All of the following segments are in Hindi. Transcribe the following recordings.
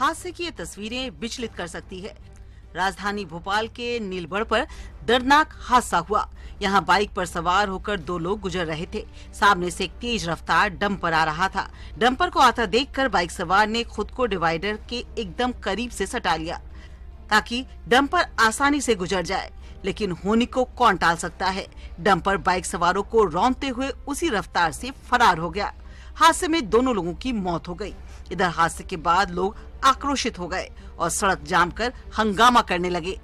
हादसे की ये तस्वीरें विचलित कर सकती है। राजधानी भोपाल के नीलबढ़ पर दर्दनाक हादसा हुआ। यहाँ बाइक पर सवार होकर दो लोग गुजर रहे थे। सामने से एक तेज रफ्तार डंपर आ रहा था। डंपर को आता देखकर बाइक सवार ने खुद को डिवाइडर के एकदम करीब से सटा लिया ताकि डंपर आसानी से गुजर जाए, लेकिन होनी को कौन टाल सकता है। डंपर बाइक सवारों को रौंदते हुए उसी रफ्तार से फरार हो गया। हादसे में दोनों लोगों की मौत हो गई। इधर हादसे के बाद लोग आक्रोशित हो गए और सड़क जाम कर हंगामा करने लगे।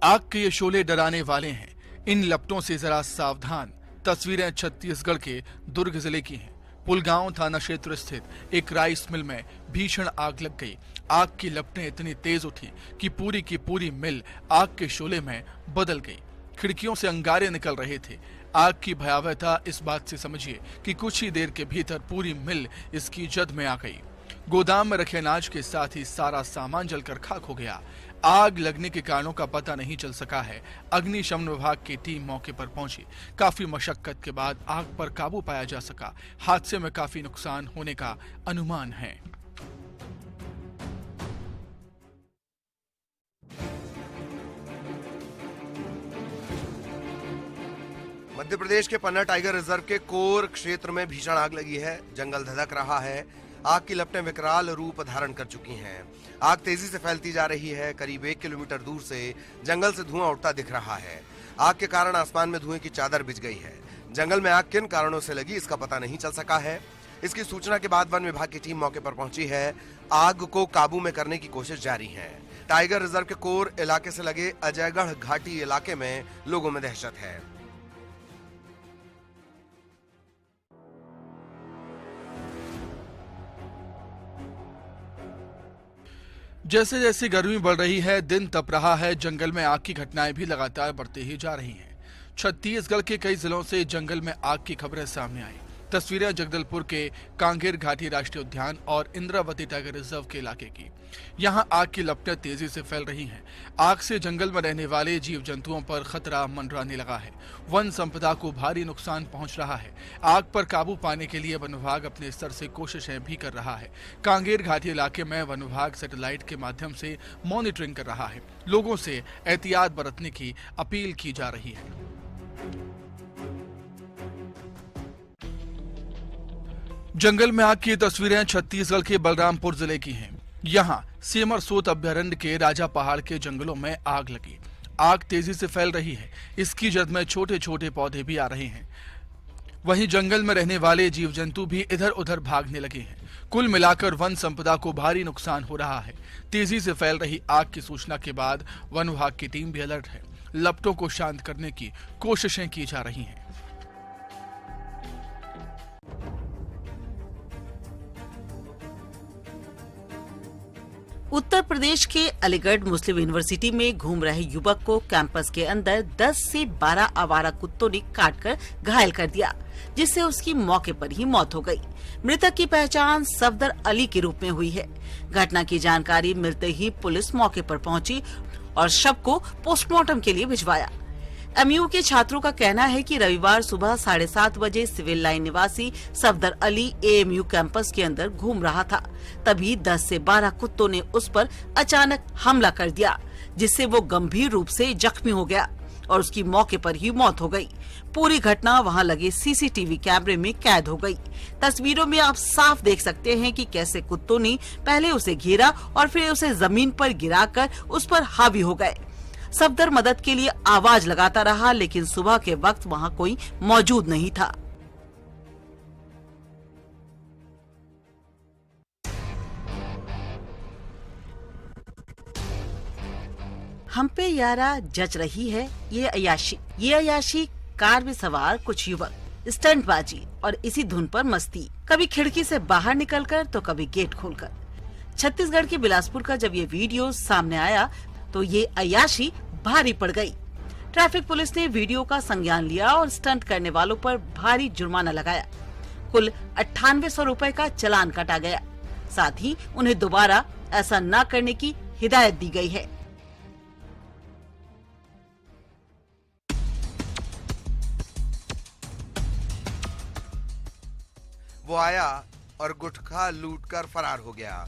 आग के ये शोले डराने वाले हैं, इन लपटों से जरा सावधान। तस्वीरें छत्तीसगढ़ के दुर्ग जिले की हैं। पुलगांव थाना क्षेत्र स्थित एक राइस मिल में भीषण आग लग गई। आग की लपटें इतनी तेज उठी कि पूरी की पूरी मिल आग के शोले में बदल गई। खिड़कियों से अंगारे निकल रहे थे। आग की भयावहता इस बात से समझिए कि कुछ ही देर के भीतर पूरी मिल इसकी जद में आ गई। गोदाम में रखे अनाज के साथ ही सारा सामान जलकर खाक हो गया। आग लगने के कारणों का पता नहीं चल सका है। अग्निशमन विभाग की टीम मौके पर पहुंची। काफी मशक्कत के बाद आग पर काबू पाया जा सका। हादसे में काफी नुकसान होने का अनुमान है। मध्य प्रदेश के पन्ना टाइगर रिजर्व के कोर क्षेत्र में भीषण आग लगी है। जंगल धधक रहा है। आग की लपटें विकराल रूप धारण कर चुकी हैं। आग तेजी से फैलती जा रही है। करीब 1 किलोमीटर दूर से जंगल से धुआं उठता दिख रहा है। आग के कारण आसमान में धुएं की चादर बिछ गई है। जंगल में आग किन कारणों से लगी इसका पता नहीं चल सका है। इसकी सूचना के बाद वन विभाग की टीम मौके पर पहुंची है। आग को काबू में करने की कोशिश जारी है। टाइगर रिजर्व के कोर इलाके से लगे अजयगढ़ घाटी इलाके में लोगों में दहशत है। जैसे जैसे गर्मी बढ़ रही है, दिन तप रहा है, जंगल में आग की घटनाएं भी लगातार बढ़ती ही जा रही हैं। छत्तीसगढ़ के कई जिलों से जंगल में आग की खबरें सामने आई। तस्वीरें जगदलपुर के कांगेर घाटी राष्ट्रीय उद्यान और इंद्रावती टाइगर रिजर्व के इलाके की। यहाँ आग की लपटें तेजी से फैल रही हैं। आग से जंगल में रहने वाले जीव जंतुओं पर खतरा मंडराने लगा है। वन संपदा को भारी नुकसान पहुंच रहा है। आग पर काबू पाने के लिए वन विभाग अपने स्तर से कोशिशें भी कर रहा है। कांगेर घाटी इलाके में वन विभाग सैटेलाइट के माध्यम से मॉनिटरिंग कर रहा है। लोगों से एहतियात बरतने की अपील की जा रही है। जंगल में आग की तस्वीरें छत्तीसगढ़ के बलरामपुर जिले की हैं। यहाँ सेमरसोत अभ्यारण्य के राजा पहाड़ के जंगलों में आग लगी। आग तेजी से फैल रही है। इसकी जद में छोटे छोटे पौधे भी आ रहे हैं। वहीं जंगल में रहने वाले जीव जंतु भी इधर उधर भागने लगे हैं। कुल मिलाकर वन संपदा को भारी नुकसान हो रहा है। तेजी से फैल रही आग की सूचना के बाद वन विभाग की टीम भी अलर्ट है। लपटों को शांत करने की कोशिशें की जा रही हैं। उत्तर प्रदेश के अलीगढ़ मुस्लिम यूनिवर्सिटी में घूम रहे युवक को कैंपस के अंदर 10 से 12 आवारा कुत्तों ने काटकर घायल कर दिया, जिससे उसकी मौके पर ही मौत हो गई। मृतक की पहचान सफदर अली के रूप में हुई है। घटना की जानकारी मिलते ही पुलिस मौके पर पहुंची और शव को पोस्टमार्टम के लिए भिजवाया। एमयू के छात्रों का कहना है कि रविवार सुबह 7:30 बजे सिविल लाइन निवासी सफदर अली एएमयू कैंपस के अंदर घूम रहा था। तभी 10 से 12 कुत्तों ने उस पर अचानक हमला कर दिया, जिससे वो गंभीर रूप से जख्मी हो गया और उसकी मौके पर ही मौत हो गई। पूरी घटना वहां लगे सीसीटीवी कैमरे में कैद हो गई। तस्वीरों में आप साफ देख सकते हैं कि कैसे कुत्तों ने पहले उसे घेरा और फिर उसे जमीन पर गिराकर उस पर हावी हो गए। सफदर मदद के लिए आवाज लगाता रहा, लेकिन सुबह के वक्त वहां कोई मौजूद नहीं था। हम पे यारा जच रही है ये अयाशी कार में सवार कुछ युवक, स्टंटबाजी और इसी धुन पर मस्ती, कभी खिड़की से बाहर निकलकर तो कभी गेट खोलकर। छत्तीसगढ़ के बिलासपुर का जब ये वीडियो सामने आया तो ये अयाशी भारी पड़ गई। ट्रैफिक पुलिस ने वीडियो का संज्ञान लिया और स्टंट करने वालों पर भारी जुर्माना लगाया। कुल 9800 रुपए का चालान काटा गया। साथ ही उन्हें दोबारा ऐसा न करने की हिदायत दी गई है। वो आया और गुटखा लूटकर फरार हो गया।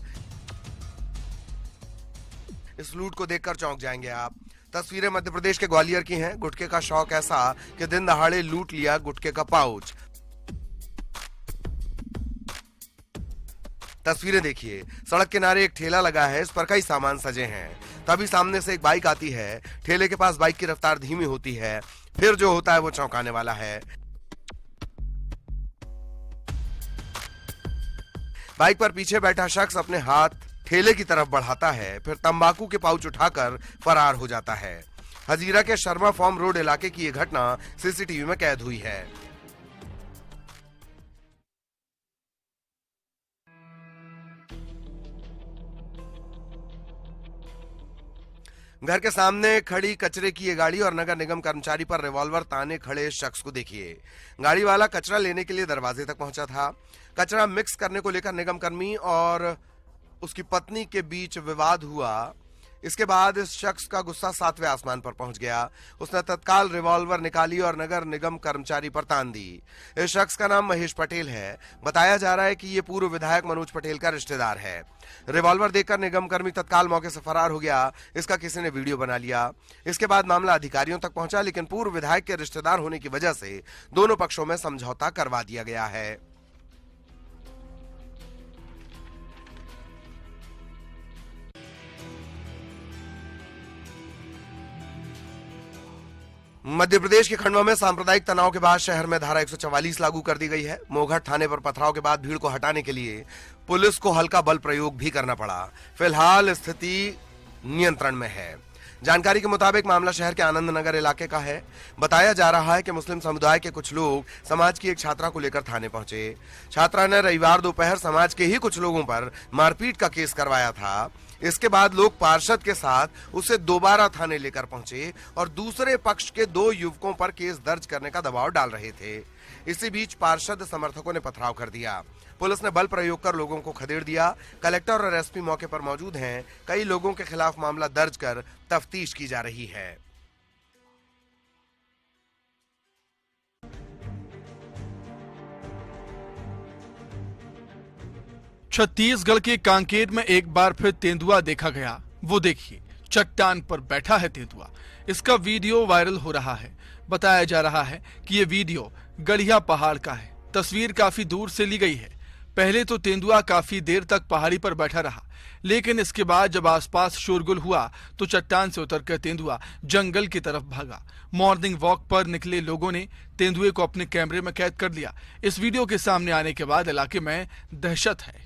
इस लूट को देखकर चौंक जाएंगे आप। तस्वीरें मध्य प्रदेश के ग्वालियर की हैं। गुटखे का शौक ऐसा कि दिन दहाड़े लूट लिया गुटखे का पाउच। तस्वीरें देखिए, सड़क किनारे एक ठेला लगा है, इस पर कई सामान सजे हैं। तभी सामने से एक बाइक आती है। ठेले के पास बाइक की रफ्तार धीमी होती है। फिर जो होता है वो चौंकाने वाला है। बाइक पर पीछे बैठा शख्स अपने हाथ ठेले की तरफ बढ़ाता है, फिर तंबाकू के पाउच उठाकर फरार हो जाता है। हजीरा के शर्मा फार्म रोड इलाके की यह घटना सीसीटीवी में कैद हुई है। घर के सामने खड़ी कचरे की ये गाड़ी और नगर निगम कर्मचारी पर रिवॉल्वर ताने खड़े शख्स को देखिए। गाड़ी वाला कचरा लेने के लिए दरवाजे तक पहुंचा था। कचरा मिक्स करने को लेकर निगम कर्मी और उसकी पत्नी के बीच विवाद हुआ। इसके बाद इस शख्स का गुस्सा 7वें आसमान पर पहुंच गया। उसने तत्काल रिवॉल्वर निकाली और नगर निगम कर्मचारी पर तान दी। इस शख्स का नाम महेश पटेल है। बताया जा रहा है कि ये पूर्व विधायक मनोज पटेल का रिश्तेदार है। रिवॉल्वर देखकर निगम कर्मी तत्काल मौके से फरार हो गया। इसका किसी ने वीडियो बना लिया। इसके बाद मामला अधिकारियों तक पहुंचा, लेकिन पूर्व विधायक के रिश्तेदार होने की वजह से दोनों पक्षों में समझौता करवा दिया गया है। मध्य प्रदेश के खंडवा में सांप्रदायिक तनाव के बाद शहर में धारा 144 लागू कर दी गई है। मोघट थाने पर पथराव के बाद भीड़ को हटाने के लिए पुलिस को हल्का बल प्रयोग भी करना पड़ा। फिलहाल स्थिति नियंत्रण में है। जानकारी के मुताबिक मामला शहर के आनंद नगर इलाके का है। बताया जा रहा है कि मुस्लिम समुदाय के कुछ लोग समाज की एक छात्रा को लेकर थाने पहुंचे। छात्रा ने रविवार दोपहर समाज के ही कुछ लोगों पर मारपीट का केस करवाया था। इसके बाद लोग पार्षद के साथ उसे दोबारा थाने लेकर पहुंचे और दूसरे पक्ष के 2 युवकों पर केस दर्ज करने का दबाव डाल रहे थे। इसी बीच पार्षद समर्थकों ने पथराव कर दिया। पुलिस ने बल प्रयोग कर लोगों को खदेड़ दिया। कलेक्टर और एसपी मौके पर मौजूद हैं। कई लोगों के खिलाफ मामला दर्ज कर तफ्तीश की जा रही है। छत्तीसगढ़ के कांकेर में एक बार फिर तेंदुआ देखा गया। वो देखिए, चट्टान पर बैठा है तेंदुआ। इसका वीडियो वायरल हो रहा है। बताया जा रहा है कि ये वीडियो गढ़िया पहाड़ का है। तस्वीर काफी दूर से ली गई है। पहले तो तेंदुआ काफी देर तक पहाड़ी पर बैठा रहा, लेकिन इसके बाद जब आसपास शोरगुल हुआ तो चट्टान से उतरकर तेंदुआ जंगल की तरफ भागा। मॉर्निंग वॉक पर निकले लोगों ने तेंदुए को अपने कैमरे में कैद कर लिया। इस वीडियो के सामने आने के बाद इलाके में दहशत है।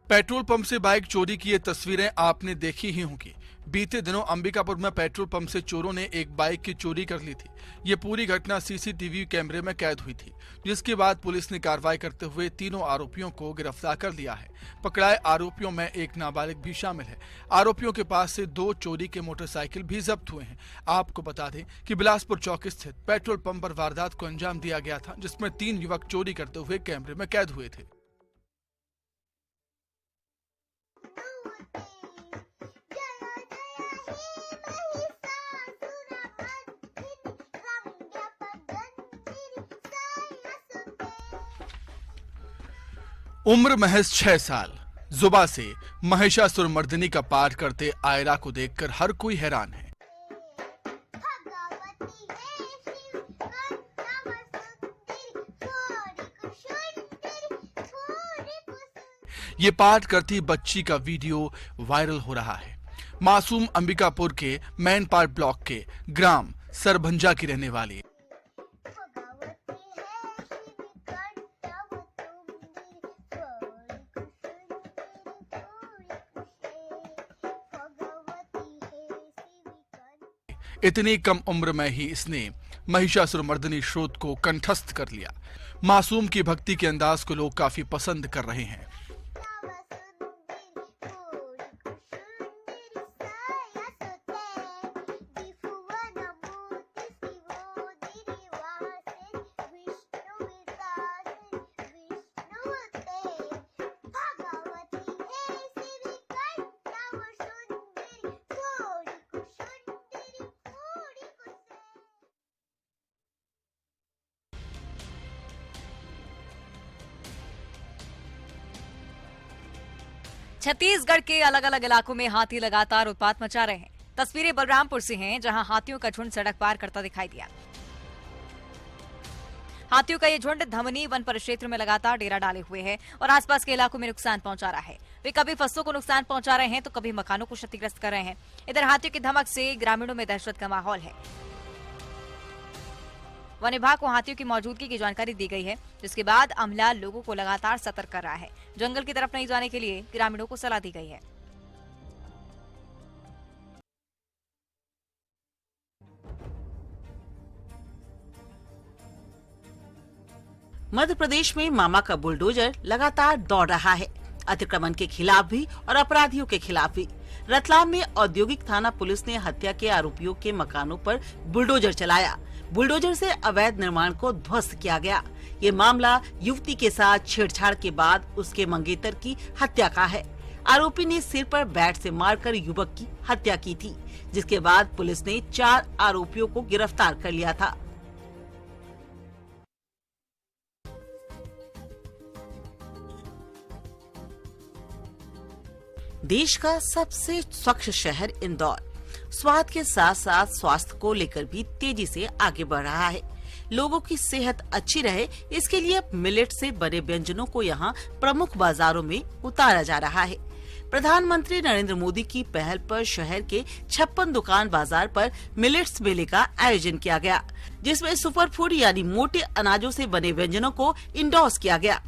पेट्रोल पंप से बाइक चोरी की ये तस्वीरें आपने देखी ही होंगी। बीते दिनों अंबिकापुर में पेट्रोल पंप से चोरों ने एक बाइक की चोरी कर ली थी। ये पूरी घटना सीसीटीवी कैमरे में कैद हुई थी, जिसके बाद पुलिस ने कार्रवाई करते हुए तीनों आरोपियों को गिरफ्तार कर लिया है। पकड़ाए आरोपियों में एक नाबालिग भी शामिल है। आरोपियों के पास से 2 चोरी के मोटरसाइकिल भी जब्त हुए हैं। आपको बता दें कि बिलासपुर चौक स्थित पेट्रोल पंप पर वारदात को अंजाम दिया गया था, जिसमें 3 युवक चोरी करते हुए कैमरे में कैद हुए थे। उम्र महज 6 साल, जुबा से महिषासुर मर्दिनी का पाठ करते आयरा को देखकर हर कोई हैरान है। ये पाठ करती बच्ची का वीडियो वायरल हो रहा है। मासूम अंबिकापुर के मैनपाट ब्लॉक के ग्राम सरभंजा की रहने वाली। इतनी कम उम्र में ही इसने महिषासुर मर्दिनी श्रोत को कंठस्थ कर लिया। मासूम की भक्ति के अंदाज को लोग काफी पसंद कर रहे हैं। छत्तीसगढ़ के अलग अलग इलाकों में हाथी लगातार उत्पात मचा रहे हैं। तस्वीरें बलरामपुर से हैं, जहां हाथियों का झुंड सड़क पार करता दिखाई दिया। हाथियों का ये झुंड धमनी वन परिक्षेत्र में लगातार डेरा डाले हुए है और आसपास के इलाकों में नुकसान पहुंचा रहा है। वे कभी फसलों को नुकसान पहुंचा रहे हैं तो कभी मकानों को क्षतिग्रस्त कर रहे हैं। इधर हाथियों की धमक से ग्रामीणों में दहशत का माहौल है। वन विभाग को हाथियों की मौजूदगी की जानकारी दी गई है, जिसके बाद अमला लोगों को लगातार सतर्क कर रहा है। जंगल की तरफ नहीं जाने के लिए ग्रामीणों को सलाह दी गई है। मध्य प्रदेश में मामा का बुलडोजर लगातार दौड़ रहा है, अतिक्रमण के खिलाफ भी और अपराधियों के खिलाफ भी। रतलाम में औद्योगिक थाना पुलिस ने हत्या के आरोपियों के मकानों पर बुलडोजर चलाया। बुलडोजर से अवैध निर्माण को ध्वस्त किया गया। ये मामला युवती के साथ छेड़छाड़ के बाद उसके मंगेतर की हत्या का है। आरोपी ने सिर पर बैट से मारकर युवक की हत्या की थी, जिसके बाद पुलिस ने 4 आरोपियों को गिरफ्तार कर लिया था। देश का सबसे स्वच्छ शहर इंदौर स्वाद के साथ साथ स्वास्थ्य को लेकर भी तेजी से आगे बढ़ रहा है। लोगों की सेहत अच्छी रहे, इसके लिए अब मिलेट से बने व्यंजनों को यहाँ प्रमुख बाजारों में उतारा जा रहा है। प्रधानमंत्री नरेंद्र मोदी की पहल पर शहर के 56 दुकान बाजार पर मिलेट्स मेले का आयोजन किया गया, जिसमें सुपर फूड यानी मोटे अनाजों से बने व्यंजनों को इंडोर्स किया गया।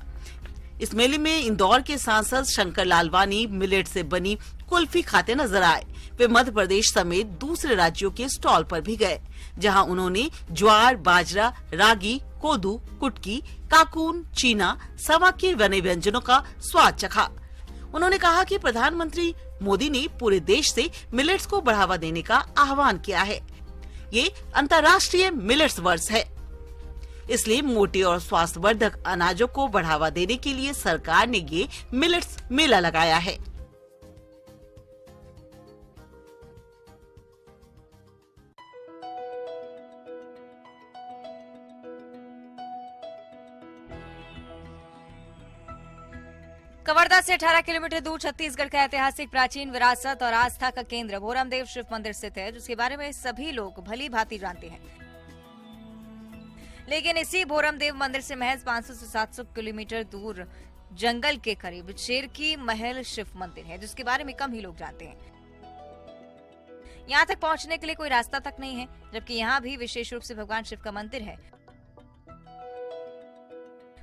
इस मेले में इंदौर के सांसद शंकर लालवानी मिलेट से बनी कुल्फी खाते नजर आए। वे मध्य प्रदेश समेत दूसरे राज्यों के स्टॉल पर भी गए, जहां उन्होंने ज्वार, बाजरा, रागी, कोदू, कुटकी, काकून, चीना, सवा के बने व्यंजनों का स्वाद चखा। उन्होंने कहा कि प्रधानमंत्री मोदी ने पूरे देश से मिलेट्स को बढ़ावा देने का आह्वान किया है। ये अंतर्राष्ट्रीय मिलेट्स वर्ष है, इसलिए मोटे और स्वास्थ्यवर्धक अनाजों को बढ़ावा देने के लिए सरकार ने ये मिलेट्स मेला लगाया है। कवर्धा से 18 किलोमीटर दूर छत्तीसगढ़ का ऐतिहासिक प्राचीन विरासत और आस्था का केंद्र भोरमदेव शिव मंदिर स्थित है, जिसके बारे में सभी लोग भली भांति जानते हैं। लेकिन इसी भोरमदेव मंदिर से महज 500 से 700 किलोमीटर दूर जंगल के करीब शेर की महल शिव मंदिर है, जिसके बारे में कम ही लोग जानते हैं। यहाँ तक पहुँचने के लिए कोई रास्ता तक नहीं है, जबकि यहाँ भी विशेष रूप से भगवान शिव का मंदिर है।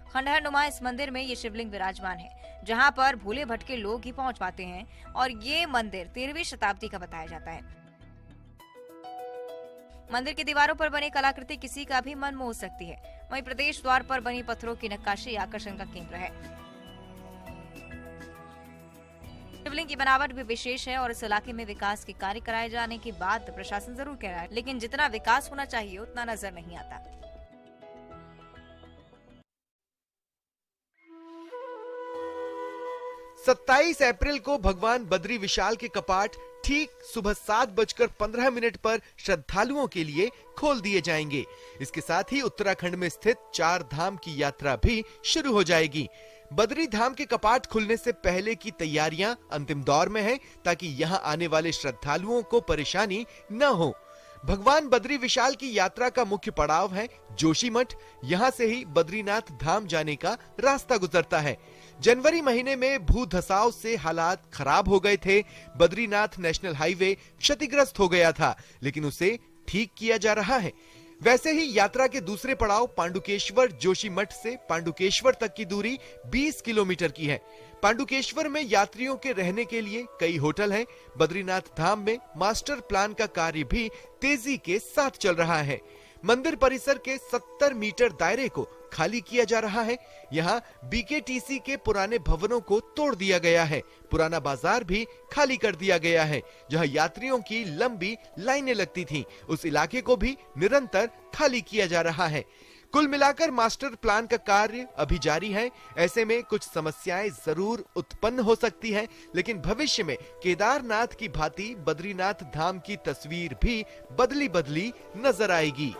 खंडहर नुमा इस मंदिर में ये शिवलिंग विराजमान है, जहाँ पर भूले भटके लोग ही पहुँच पाते हैं और ये मंदिर 13वीं शताब्दी का बताया जाता है। मंदिर की दीवारों पर बनी कलाकृति किसी का भी मन मोह सकती है। वहीं प्रदेश द्वार पर बनी पत्थरों की नक्काशी आकर्षण का केंद्र है। शिवलिंग की बनावट भी विशेष है और इस इलाके में विकास के कार्य कराए जाने की बात प्रशासन जरूर कह रहा है, लेकिन जितना विकास होना चाहिए उतना नजर नहीं आता। 27 अप्रैल को भगवान बद्री विशाल के कपाट ठीक सुबह 7:15 पर श्रद्धालुओं के लिए खोल दिए जाएंगे। इसके साथ ही उत्तराखंड में स्थित 4 धाम की यात्रा भी शुरू हो जाएगी। बद्री धाम के कपाट खुलने से पहले की तैयारियां अंतिम दौर में हैं, ताकि यहां आने वाले श्रद्धालुओं को परेशानी न हो। भगवान बद्री विशाल की यात्रा का मुख्य पड़ाव है जोशीमठ। यहां से ही बद्रीनाथ धाम जाने का रास्ता गुजरता है। जनवरी महीने में भू धसाव से हालात खराब हो गए थे। बद्रीनाथ नेशनल हाईवे क्षतिग्रस्त हो गया था, लेकिन उसे ठीक किया जा रहा है। वैसे ही यात्रा के दूसरे पड़ाव पांडुकेश्वर जोशीमठ से पांडुकेश्वर तक की दूरी 20 किलोमीटर की है। पांडुकेश्वर में यात्रियों के रहने के लिए कई होटल हैं। बद्रीनाथ धाम में मास्टर प्लान का कार्य भी तेजी के साथ चल रहा है। मंदिर परिसर के 70 मीटर दायरे को खाली किया जा रहा है। यहाँ बीकेटीसी के पुराने भवनों को तोड़ दिया गया है। पुराना बाजार भी खाली कर दिया गया है, जहाँ यात्रियों की लंबी लाइनें लगती थीं। उस इलाके को भी निरंतर खाली किया जा रहा है। कुल मिलाकर मास्टर प्लान का कार्य अभी जारी है। ऐसे में कुछ समस्याएं जरूर उत्पन्न हो सकती हैं, लेकिन भविष्य में केदारनाथ की भांति बद्रीनाथ धाम की तस्वीर भी बदली बदली नजर आएगी।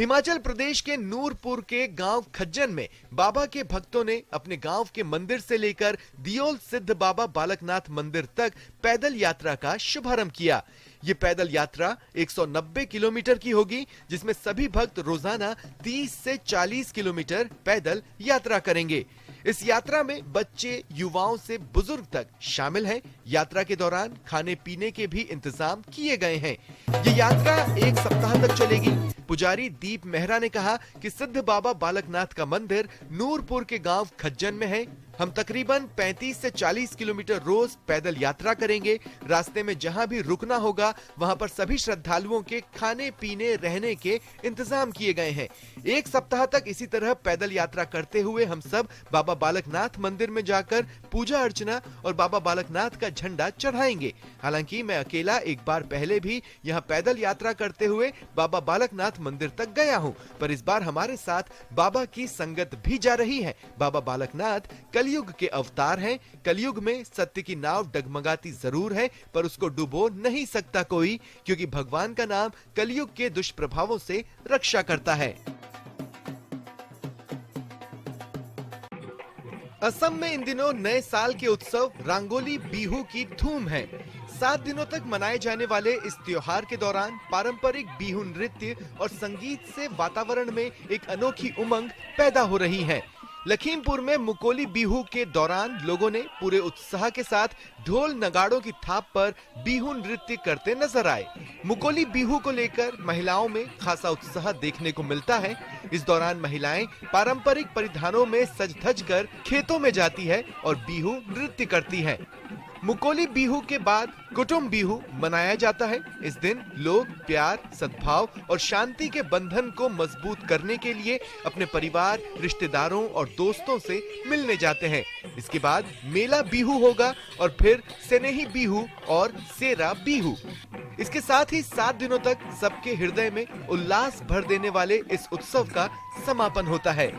हिमाचल प्रदेश के नूरपुर के गांव खज्जन में बाबा के भक्तों ने अपने गांव के मंदिर से लेकर दियोल सिद्ध बाबा बालकनाथ मंदिर तक पैदल यात्रा का शुभारंभ किया। ये पैदल यात्रा 190 किलोमीटर की होगी, जिसमें सभी भक्त रोजाना 30 से 40 किलोमीटर पैदल यात्रा करेंगे। इस यात्रा में बच्चे, युवाओं से बुजुर्ग तक शामिल हैं। यात्रा के दौरान खाने पीने के भी इंतजाम किए गए हैं। ये यात्रा 1 सप्ताह तक चलेगी। पुजारी दीप मेहरा ने कहा कि सिद्ध बाबा बालकनाथ का मंदिर नूरपुर के गांव खज्जन में है। हम तकरीबन 35 से 40 किलोमीटर रोज पैदल यात्रा करेंगे। रास्ते में जहां भी रुकना होगा वहां पर सभी श्रद्धालुओं के खाने पीने रहने के इंतजाम किए गए हैं। 1 सप्ताह तक इसी तरह पैदल यात्रा करते हुए हम सब बाबा बालकनाथ मंदिर में जाकर पूजा अर्चना और बाबा बालकनाथ का झंडा चढ़ाएंगे। हालांकि मैं अकेला एक बार पहले भी यहाँ पैदल यात्रा करते हुए बाबा बालकनाथ मंदिर तक गया हूँ, पर इस बार हमारे साथ बाबा की संगत भी जा रही है। बाबा बालकनाथ कलयुग के अवतार हैं। कलयुग में सत्य की नाव डगमगाती जरूर है, पर उसको डुबो नहीं सकता कोई, क्योंकि भगवान का नाम कलयुग के दुष्प्रभावों से रक्षा करता है। असम में इन दिनों नए साल के उत्सव रंगोली बिहू की धूम है। 7 दिनों तक मनाए जाने वाले इस त्योहार के दौरान पारंपरिक बिहू नृत्य और संगीत से वातावरण में एक अनोखी उमंग पैदा हो रही है। लखीमपुर में मुकोली बिहू के दौरान लोगों ने पूरे उत्साह के साथ ढोल नगाड़ों की थाप पर बिहू नृत्य करते नजर आए। मुकोली बिहू को लेकर महिलाओं में खासा उत्साह देखने को मिलता है। इस दौरान महिलाएं पारंपरिक परिधानों में सज धज कर खेतों में जाती है और बिहू नृत्य करती हैं। मुकोली बिहू के बाद कुटुंब बिहू मनाया जाता है। इस दिन लोग प्यार, सद्भाव और शांति के बंधन को मजबूत करने के लिए अपने परिवार, रिश्तेदारों और दोस्तों से मिलने जाते हैं। इसके बाद मेला बिहू होगा और फिर सेनेही बिहू और सेरा बिहू। इसके साथ ही 7 दिनों तक सबके हृदय में उल्लास भर देने वाले इस उत्सव का समापन होता है।